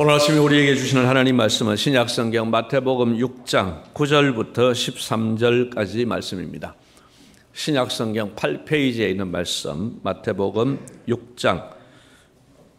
오늘 아침에 우리에게 주시는 하나님 말씀은 신약성경 마태복음 6장 9절부터 13절까지 말씀입니다. 신약성경 8페이지에 있는 말씀 마태복음 6장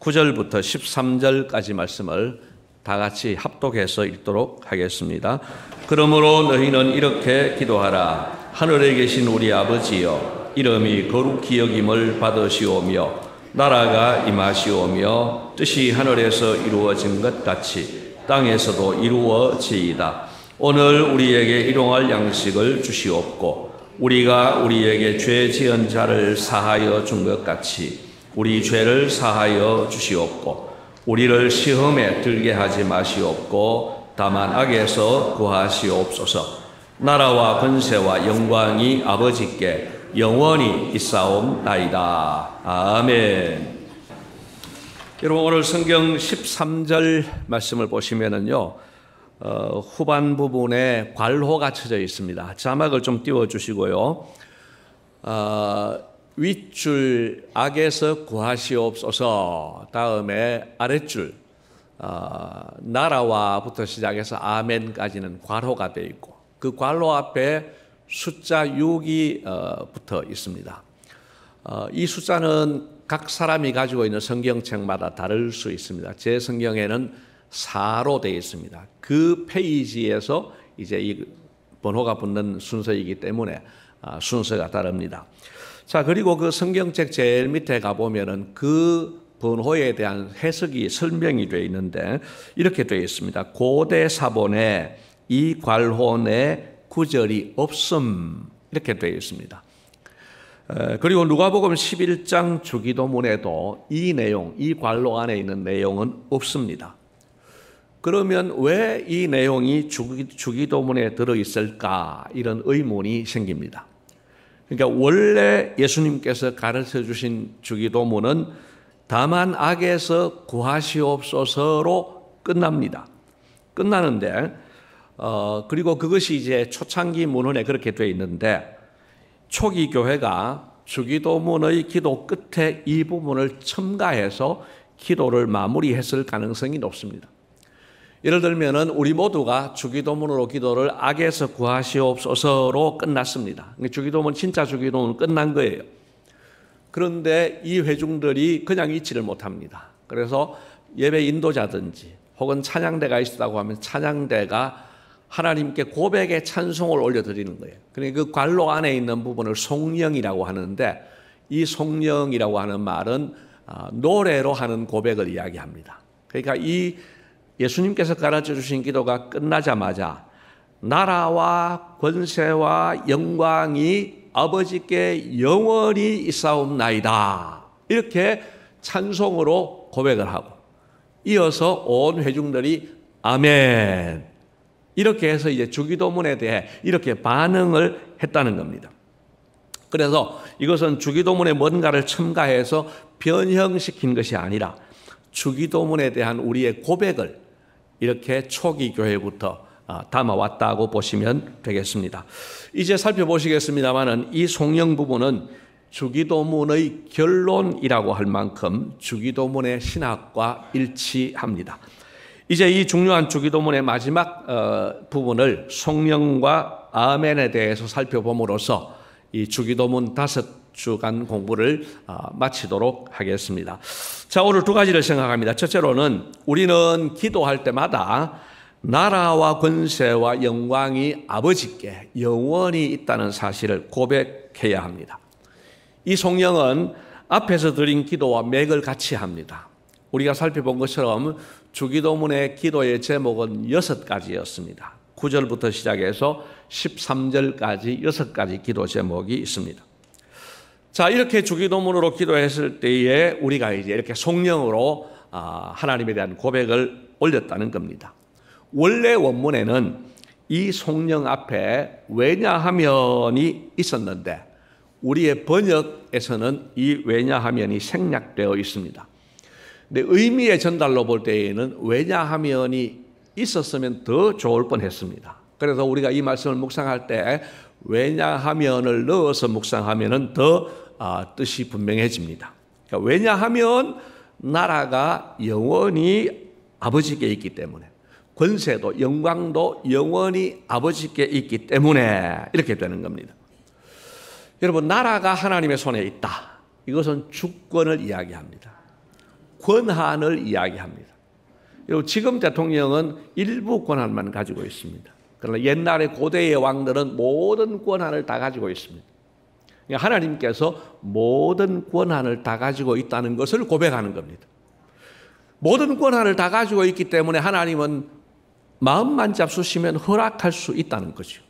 9절부터 13절까지 말씀을 다 같이 합독해서 읽도록 하겠습니다. 그러므로 너희는 이렇게 기도하라. 하늘에 계신 우리 아버지여, 이름이 거룩히 여김을 받으시오며 나라가 임하시오며 뜻이 하늘에서 이루어진 것 같이 땅에서도 이루어지이다. 오늘 우리에게 일용할 양식을 주시옵고 우리가 우리에게 죄 지은 자를 사하여 준 것 같이 우리 죄를 사하여 주시옵고 우리를 시험에 들게 하지 마시옵고 다만 악에서 구하시옵소서. 나라와 권세와 영광이 아버지께 영원히 있사옵나이다. 아멘. 여러분, 오늘 성경 13절 말씀을 보시면은요, 후반 부분에 괄호가 쳐져 있습니다. 자막을 좀 띄워주시고요. 윗줄 악에서 구하시옵소서. 다음에 아랫줄 나라와부터 시작해서 아멘까지는 괄호가 되어 있고 그 괄호 앞에 숫자 6이 붙어 있습니다. 이 숫자는 각 사람이 가지고 있는 성경책마다 다를 수 있습니다. 제 성경에는 4로 되어 있습니다. 그 페이지에서 이제 이 번호가 붙는 순서이기 때문에 순서가 다릅니다. 자, 그리고 그 성경책 제일 밑에 가보면은 그 번호에 대한 해석이 설명이 되어 있는데 이렇게 되어 있습니다. 고대 사본에 이 괄호 내 구절이 없음, 이렇게 되어 있습니다. 그리고 누가복음 11장 주기도문에도 이 내용, 이 괄호 안에 있는 내용은 없습니다. 그러면 왜 이 내용이 주기도문에 들어있을까? 이런 의문이 생깁니다. 그러니까 원래 예수님께서 가르쳐 주신 주기도문은 다만 악에서 구하시옵소서로 끝납니다. 끝나는데 그리고 그것이 이제 초창기 문헌에 그렇게 되어 있는데 초기 교회가 주기도문의 기도 끝에 이 부분을 첨가해서 기도를 마무리했을 가능성이 높습니다. 예를 들면은 우리 모두가 주기도문으로 기도를 악에서 구하시옵소서로 끝났습니다. 주기도문, 진짜 주기도문 끝난 거예요. 그런데 이 회중들이 그냥 잊지를 못합니다. 그래서 예배 인도자든지 혹은 찬양대가 있다고 하면 찬양대가 하나님께 고백의 찬송을 올려드리는 거예요. 그러니까 그 괄호 안에 있는 부분을 송영이라고 하는데 이 송영이라고 하는 말은 노래로 하는 고백을 이야기합니다. 그러니까 이 예수님께서 가르쳐 주신 기도가 끝나자마자 나라와 권세와 영광이 아버지께 영원히 있사옵나이다. 이렇게 찬송으로 고백을 하고 이어서 온 회중들이 아멘. 이렇게 해서 이제 주기도문에 대해 이렇게 반응을 했다는 겁니다. 그래서 이것은 주기도문에 뭔가를 첨가해서 변형시킨 것이 아니라 주기도문에 대한 우리의 고백을 이렇게 초기 교회부터 담아왔다고 보시면 되겠습니다. 이제 살펴보시겠습니다만은 이 송영 부분은 주기도문의 결론이라고 할 만큼 주기도문의 신학과 일치합니다. 이제 이 중요한 주기도문의 마지막 부분을 송영과 아멘에 대해서 살펴봄으로써 이 주기도문 5주간 공부를 마치도록 하겠습니다. 자, 오늘 두 가지를 생각합니다. 첫째로는 우리는 기도할 때마다 나라와 권세와 영광이 아버지께 영원히 있다는 사실을 고백해야 합니다. 이 송영은 앞에서 드린 기도와 맥을 같이 합니다. 우리가 살펴본 것처럼 주기도문의 기도의 제목은 6가지였습니다. 9절부터 시작해서 13절까지 6가지 기도 제목이 있습니다. 자, 이렇게 주기도문으로 기도했을 때에 우리가 이제 이렇게 송영으로 하나님에 대한 고백을 올렸다는 겁니다. 원래 원문에는 이 송영 앞에 왜냐하면이 있었는데 우리의 번역에서는 이 왜냐하면이 생략되어 있습니다. 근데 의미의 전달로 볼 때에는 왜냐하면이 있었으면 더 좋을 뻔했습니다. 그래서 우리가 이 말씀을 묵상할 때 왜냐하면을 넣어서 묵상하면은 더 뜻이 분명해집니다. 그러니까 왜냐하면 나라가 영원히 아버지께 있기 때문에, 권세도 영광도 영원히 아버지께 있기 때문에 이렇게 되는 겁니다. 여러분, 나라가 하나님의 손에 있다. 이것은 주권을 이야기합니다. 권한을 이야기합니다. 여러분, 지금 대통령은 일부 권한만 가지고 있습니다. 그러나 옛날에 고대의 왕들은 모든 권한을 다 가지고 있습니다. 하나님께서 모든 권한을 다 가지고 있다는 것을 고백하는 겁니다. 모든 권한을 다 가지고 있기 때문에 하나님은 마음만 잡수시면 허락할 수 있다는 거죠.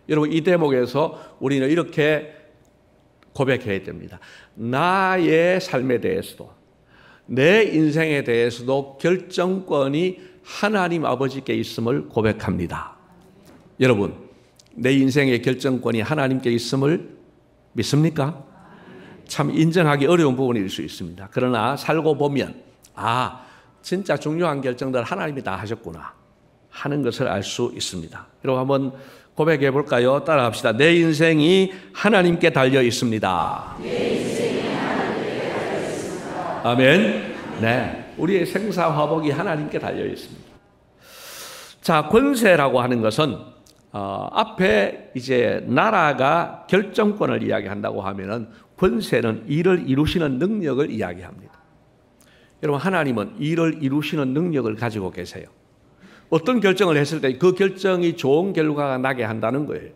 여러분, 이 대목에서 우리는 이렇게 고백해야 됩니다. 나의 삶에 대해서도, 내 인생에 대해서도 결정권이 하나님 아버지께 있음을 고백합니다. 여러분, 내 인생의 결정권이 하나님께 있음을 믿습니까? 참 인정하기 어려운 부분일 수 있습니다. 그러나 살고 보면 진짜 중요한 결정들 하나님이 다 하셨구나 하는 것을 알 수 있습니다. 여러분, 한번 고백해 볼까요? 따라합시다. 내 인생이 하나님께 달려 있습니다. 내 인생이 하나님께 달려 있습니다. 아멘. 네, 우리의 생사화복이 하나님께 달려 있습니다. 자, 권세라고 하는 것은 앞에 이제 나라가 결정권을 이야기한다고 하면은 권세는 일을 이루시는 능력을 이야기합니다. 여러분, 하나님은 일을 이루시는 능력을 가지고 계세요. 어떤 결정을 했을 때 그 결정이 좋은 결과가 나게 한다는 거예요.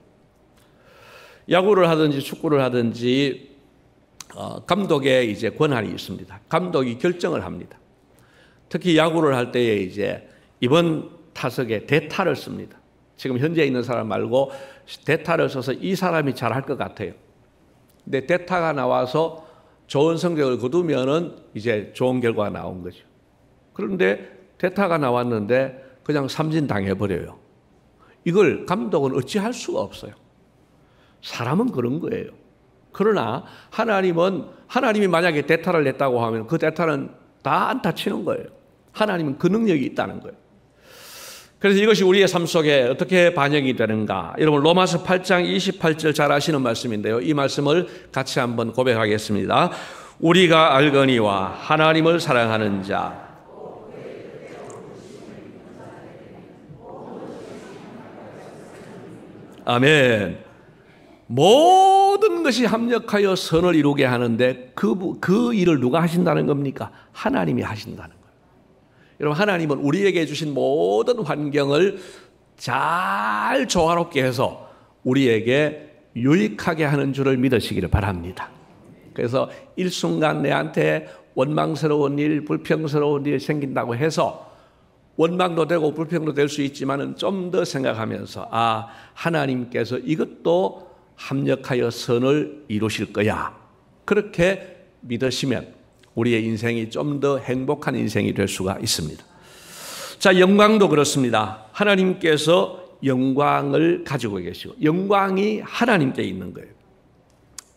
야구를 하든지 축구를 하든지 감독의 이제 권한이 있습니다. 감독이 결정을 합니다. 특히 야구를 할 때에 이제 이번 타석에 대타를 씁니다. 지금 현재 있는 사람 말고 대타를 써서 이 사람이 잘할 것 같아요. 근데 대타가 나와서 좋은 성적을 거두면은 이제 좋은 결과가 나온 거죠. 그런데 대타가 나왔는데 그냥 삼진 당해버려요. 이걸 감독은 어찌할 수가 없어요. 사람은 그런 거예요. 그러나 하나님이 만약에 대타를 냈다고 하면 그 대타는 다 안타 치는 거예요. 하나님은 그 능력이 있다는 거예요. 그래서 이것이 우리의 삶 속에 어떻게 반영이 되는가? 여러분, 로마서 8장 28절 잘 아시는 말씀인데요. 이 말씀을 같이 한번 고백하겠습니다. 우리가 알거니와 하나님을 사랑하는 자, 아멘. 모든 것이 합력하여 선을 이루게 하는데 그 일을 누가 하신다는 겁니까? 하나님이 하신다는 거예요. 여러분, 하나님은 우리에게 주신 모든 환경을 잘 조화롭게 해서 우리에게 유익하게 하는 줄을 믿으시기를 바랍니다. 그래서 일순간 내한테 원망스러운 일, 불평스러운 일 생긴다고 해서 원망도 되고 불평도 될 수 있지만은 좀 더 생각하면서 하나님께서 이것도 합력하여 선을 이루실 거야. 그렇게 믿으시면 우리의 인생이 좀 더 행복한 인생이 될 수가 있습니다. 자, 영광도 그렇습니다. 하나님께서 영광을 가지고 계시고 영광이 하나님께 있는 거예요.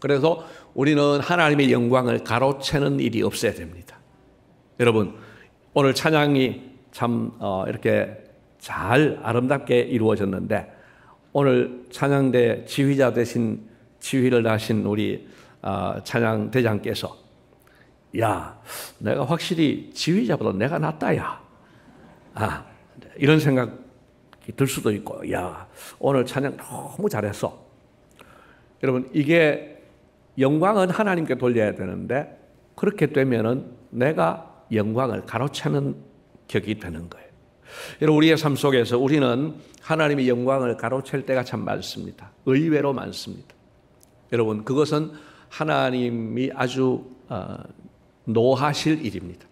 그래서 우리는 하나님의 영광을 가로채는 일이 없어야 됩니다. 여러분, 오늘 찬양이 참 이렇게 잘 아름답게 이루어졌는데 오늘 찬양대 지휘자 대신 지휘를 하신 우리 찬양 대장께서 내가 확실히 지휘자보다 내가 낫다 이런 생각이 들 수도 있고 오늘 찬양 너무 잘했어. 여러분, 이게 영광은 하나님께 돌려야 되는데 그렇게 되면은 내가 영광을 가로채는 격이 되는 거예요. 여러분, 우리의 삶 속에서 우리는 하나님의 영광을 가로챌 때가 참 많습니다. 의외로 많습니다. 여러분, 그것은 하나님이 아주 노하실 일입니다.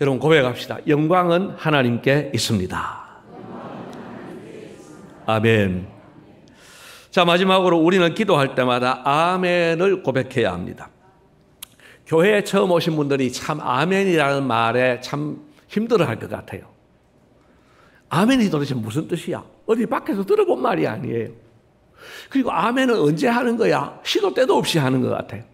여러분, 고백합시다. 영광은 하나님께 있습니다. 아멘. 자, 마지막으로 우리는 기도할 때마다 아멘을 고백해야 합니다. 교회에 처음 오신 분들이 참 아멘이라는 말에 참 힘들어할 것 같아요. 아멘이 도대체 무슨 뜻이야? 어디 밖에서 들어본 말이 아니에요. 그리고 아멘은 언제 하는 거야? 시도 때도 없이 하는 것 같아요.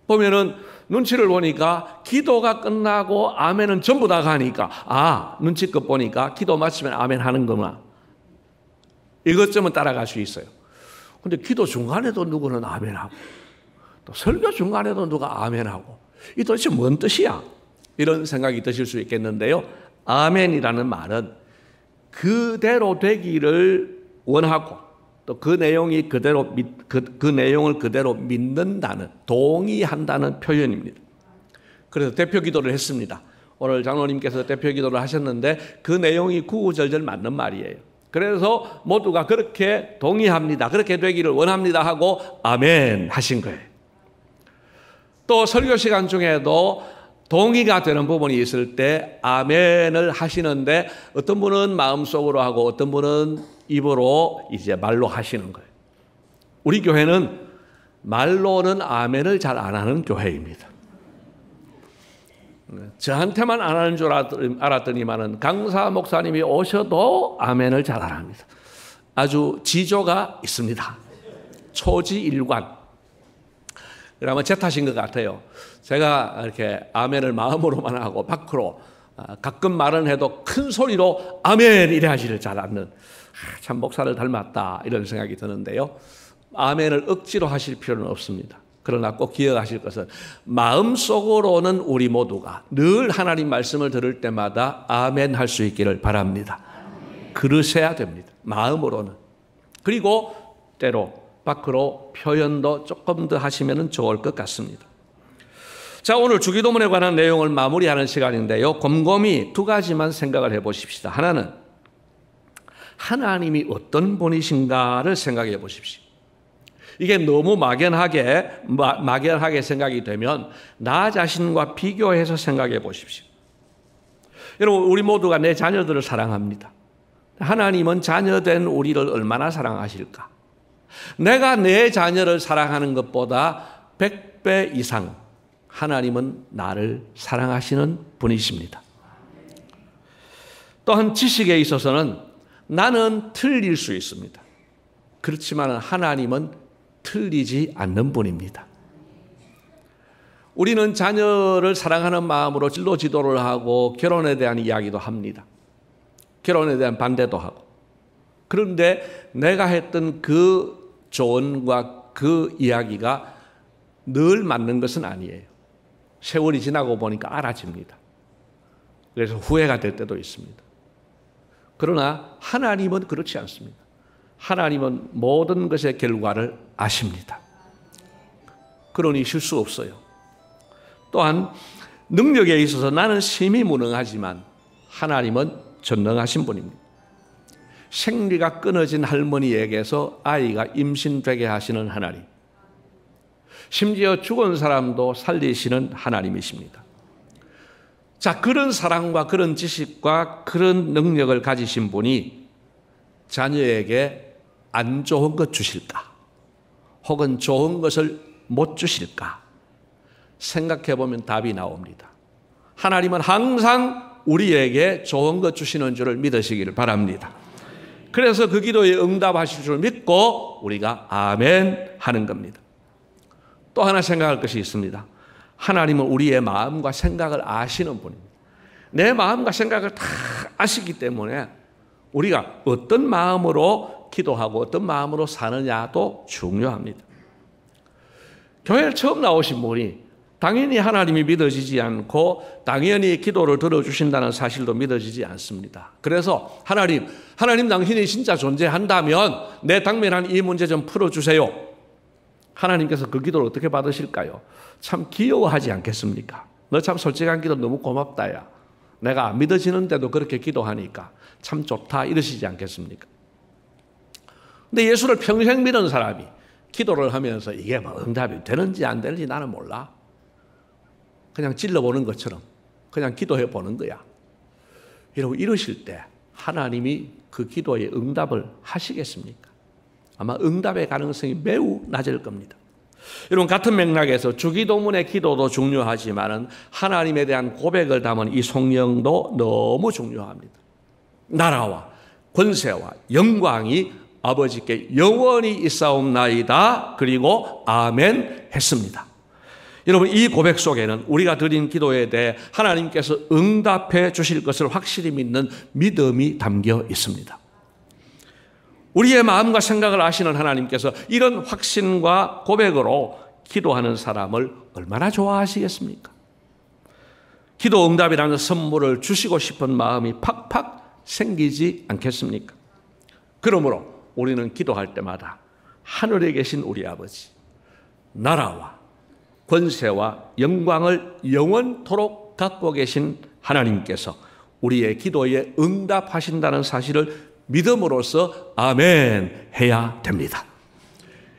보면은 눈치를 보니까 기도가 끝나고 아멘은 전부 다 가니까 눈치껏 보니까 기도 마치면 아멘 하는 거구나. 이것쯤은 따라갈 수 있어요. 근데 기도 중간에도 누구는 아멘하고 또 설교 중간에도 누가 아멘하고 이 도대체 뭔 뜻이야? 이런 생각이 드실 수 있겠는데요. 아멘이라는 말은 그대로 되기를 원하고 또 그 내용이 그대로 그 내용을 그대로 믿는다는, 동의한다는 표현입니다. 그래서 대표 기도를 했습니다. 오늘 장로님께서 대표 기도를 하셨는데 그 내용이 구구절절 맞는 말이에요. 그래서 모두가 그렇게 동의합니다. 그렇게 되기를 원합니다 하고 아멘 하신 거예요. 또 설교 시간 중에도 동의가 되는 부분이 있을 때 아멘을 하시는데 어떤 분은 마음속으로 하고 어떤 분은 입으로 이제 말로 하시는 거예요. 우리 교회는 말로는 아멘을 잘 안 하는 교회입니다. 저한테만 안 하는 줄 알았더니만은 강사 목사님이 오셔도 아멘을 잘 안 합니다. 아주 지조가 있습니다. 초지일관. 그러면 제 탓인 것 같아요. 제가 이렇게 아멘을 마음으로만 하고 밖으로 가끔 말은 해도 큰 소리로 아멘 이래 하지를 잘 않는, 참 목사를 닮았다 이런 생각이 드는데요. 아멘을 억지로 하실 필요는 없습니다. 그러나 꼭 기억하실 것은 마음속으로는 우리 모두가 늘 하나님 말씀을 들을 때마다 아멘 할 수 있기를 바랍니다. 그러셔야 됩니다. 마음으로는. 그리고 때로 밖으로 표현도 조금 더 하시면 좋을 것 같습니다. 자, 오늘 주기도문에 관한 내용을 마무리하는 시간인데요. 곰곰이 두 가지만 생각을 해보십시다. 하나는 하나님이 어떤 분이신가를 생각해 보십시오. 이게 너무 막연하게 생각이 되면 나 자신과 비교해서 생각해 보십시오. 여러분, 우리 모두가 내 자녀들을 사랑합니다. 하나님은 자녀된 우리를 얼마나 사랑하실까? 내가 내 자녀를 사랑하는 것보다 100배 이상 하나님은 나를 사랑하시는 분이십니다. 또한 지식에 있어서는 나는 틀릴 수 있습니다. 그렇지만 하나님은 틀리지 않는 분입니다. 우리는 자녀를 사랑하는 마음으로 진로 지도를 하고 결혼에 대한 이야기도 합니다. 결혼에 대한 반대도 하고. 그런데 내가 했던 그 조언과 그 이야기가 늘 맞는 것은 아니에요. 세월이 지나고 보니까 알아집니다. 그래서 후회가 될 때도 있습니다. 그러나 하나님은 그렇지 않습니다. 하나님은 모든 것의 결과를 아십니다. 그러니 실수 없어요. 또한 능력에 있어서 나는 심히 무능하지만 하나님은 전능하신 분입니다. 생리가 끊어진 할머니에게서 아이가 임신되게 하시는 하나님. 심지어 죽은 사람도 살리시는 하나님이십니다. 자, 그런 사랑과 그런 지식과 그런 능력을 가지신 분이 자녀에게 안 좋은 것 주실까? 혹은 좋은 것을 못 주실까? 생각해 보면 답이 나옵니다. 하나님은 항상 우리에게 좋은 것 주시는 줄을 믿으시기를 바랍니다. 그래서 그 기도에 응답하실 줄 믿고 우리가 아멘 하는 겁니다. 또 하나 생각할 것이 있습니다. 하나님은 우리의 마음과 생각을 아시는 분입니다. 내 마음과 생각을 다 아시기 때문에 우리가 어떤 마음으로 기도하고 어떤 마음으로 사느냐도 중요합니다. 교회를 처음 나오신 분이 당연히 하나님이 믿어지지 않고 당연히 기도를 들어주신다는 사실도 믿어지지 않습니다. 그래서 하나님 당신이 진짜 존재한다면 내 당면한 이 문제 좀 풀어주세요. 하나님께서 그 기도를 어떻게 받으실까요? 참 귀여워하지 않겠습니까? 너 참 솔직한 기도 너무 고맙다 야. 내가 안 믿어지는데도 그렇게 기도하니까 참 좋다 이러시지 않겠습니까? 근데 예수를 평생 믿은 사람이 기도를 하면서 이게 뭐 응답이 되는지 안 되는지 나는 몰라. 그냥 찔러보는 것처럼 그냥 기도해 보는 거야. 여러분 이러실 때 하나님이 그 기도에 응답을 하시겠습니까? 아마 응답의 가능성이 매우 낮을 겁니다. 여러분 같은 맥락에서 주기도문의 기도도 중요하지만 하나님에 대한 고백을 담은 이 성령도 너무 중요합니다. 나라와 권세와 영광이 아버지께 영원히 있사옵나이다. 그리고 아멘 했습니다. 여러분 이 고백 속에는 우리가 드린 기도에 대해 하나님께서 응답해 주실 것을 확실히 믿는 믿음이 담겨 있습니다. 우리의 마음과 생각을 아시는 하나님께서 이런 확신과 고백으로 기도하는 사람을 얼마나 좋아하시겠습니까? 기도 응답이라는 선물을 주시고 싶은 마음이 팍팍 생기지 않겠습니까? 그러므로 우리는 기도할 때마다 하늘에 계신 우리 아버지, 나라와 권세와 영광을 영원토록 갖고 계신 하나님께서 우리의 기도에 응답하신다는 사실을 믿음으로써 아멘 해야 됩니다.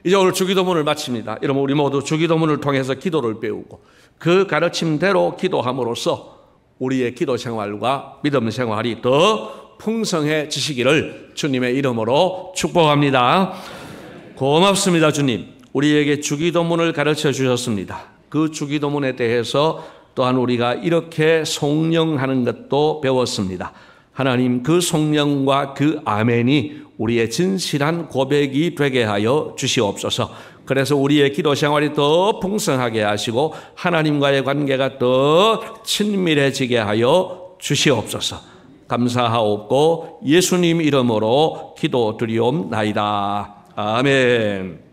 이제 오늘 주기도문을 마칩니다. 여러분, 우리 모두 주기도문을 통해서 기도를 배우고 그 가르침대로 기도함으로써 우리의 기도 생활과 믿음 생활이 더 풍성해지시기를 주님의 이름으로 축복합니다. 고맙습니다, 주님. 우리에게 주기도문을 가르쳐 주셨습니다. 그 주기도문에 대해서 또한 우리가 이렇게 송영하는 것도 배웠습니다. 하나님, 그 송영과 그 아멘이 우리의 진실한 고백이 되게 하여 주시옵소서. 그래서 우리의 기도 생활이 더 풍성하게 하시고 하나님과의 관계가 더 친밀해지게 하여 주시옵소서. 감사하옵고 예수님 이름으로 기도드리옵나이다. 아멘.